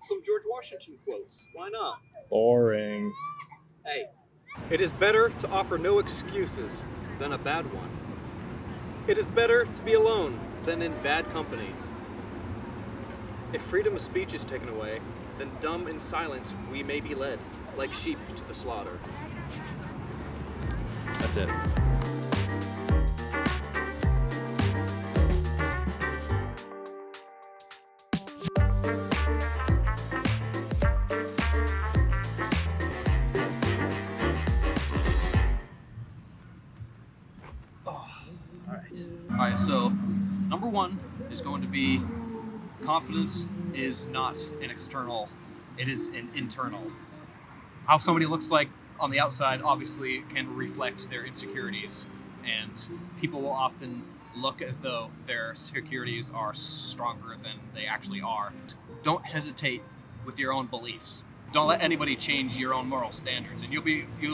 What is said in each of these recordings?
some George Washington quotes. Why not? Boring. Hey, it is better to offer no excuses than a bad one. It is better to be alone than in bad company. If freedom of speech is taken away, then dumb in silence we may be led, like sheep to the slaughter. That's it. Alright, so number one is going to be confidence is not an external, it is an internal. How somebody looks like on the outside obviously can reflect their insecurities, and people will often look as though their insecurities are stronger than they actually are. Don't hesitate with your own beliefs. Don't let anybody change your own moral standards, and you'll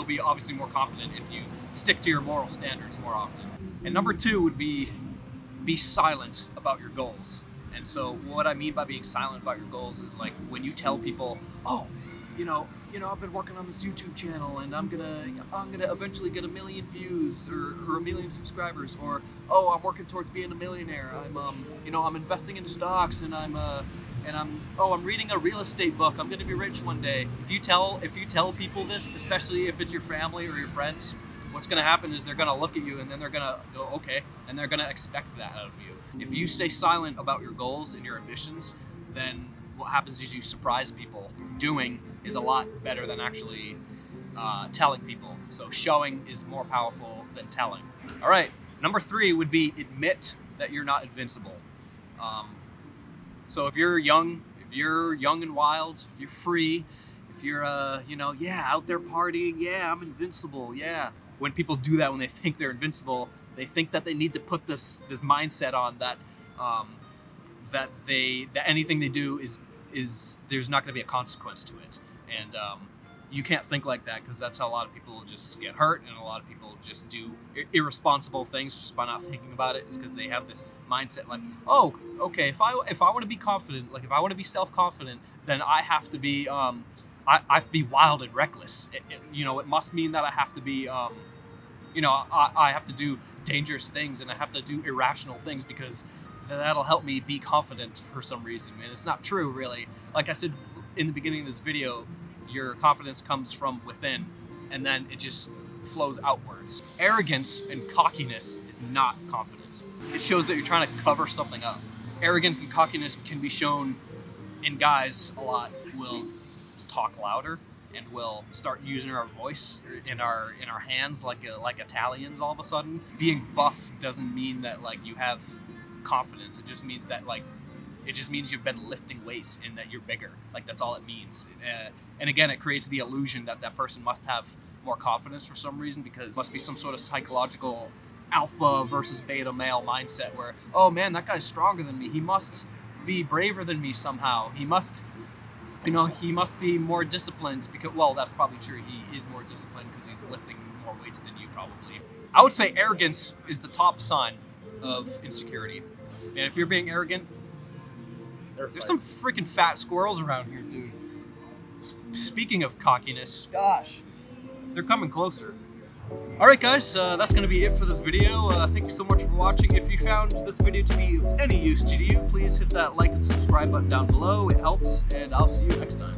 be obviously more confident if you stick to your moral standards more often. And number two would be silent about your goals. And so what I mean by being silent about your goals is like when you tell people, oh, you know, I've been working on this YouTube channel and I'm gonna eventually get 1 million views or 1 million subscribers, or oh, I'm working towards being a millionaire. I'm investing in stocks and I'm reading a real estate book. I'm gonna be rich one day. If you tell people this, especially if it's your family or your friends, what's going to happen is they're going to look at you and then they're going to go, okay, and they're going to expect that out of you. If you stay silent about your goals and your ambitions, then what happens is you surprise people. Doing is a lot better than actually telling people. So showing is more powerful than telling. All right, number three would be admit that you're not invincible. So if you're young and wild, if you're free, if you're, out there partying, yeah, I'm invincible, yeah. When people do that, when they think they're invincible, they think that they need to put this mindset on that that anything they do is there's not going to be a consequence to it, and you can't think like that, because that's how a lot of people just get hurt, and a lot of people just do irresponsible things just by not thinking about it. Is because they have this mindset like, oh, okay, if I want to be confident, like if I want to be self-confident, then I have to be I have to be wild and reckless. It must mean that I have to be, I have to do dangerous things and I have to do irrational things because that'll help me be confident for some reason. And it's not true, really. Like I said in the beginning of this video, your confidence comes from within and then it just flows outwards. Arrogance and cockiness is not confidence. It shows that you're trying to cover something up. Arrogance and cockiness can be shown in guys a lot. Will talk louder and we'll start using our voice in our hands like Italians all of a sudden. Being buff doesn't mean that like you have confidence. It just means that you've been lifting weights and that you're bigger. Like that's all it means. And again, it creates the illusion that that person must have more confidence for some reason, because it must be some sort of psychological alpha versus beta male mindset where, oh man, that guy's stronger than me. He must be braver than me somehow. He must be more disciplined because, well, that's probably true. He is more disciplined because he's lifting more weights than you probably. I would say arrogance is the top sign of insecurity. And if you're being arrogant, there's some freaking fat squirrels around here, dude. Speaking of cockiness, gosh, they're coming closer. All right, guys, that's going to be it for this video. Thank you so much for watching. If you found this video to be of any use to you, please hit that like and subscribe button down below. It helps, and I'll see you next time.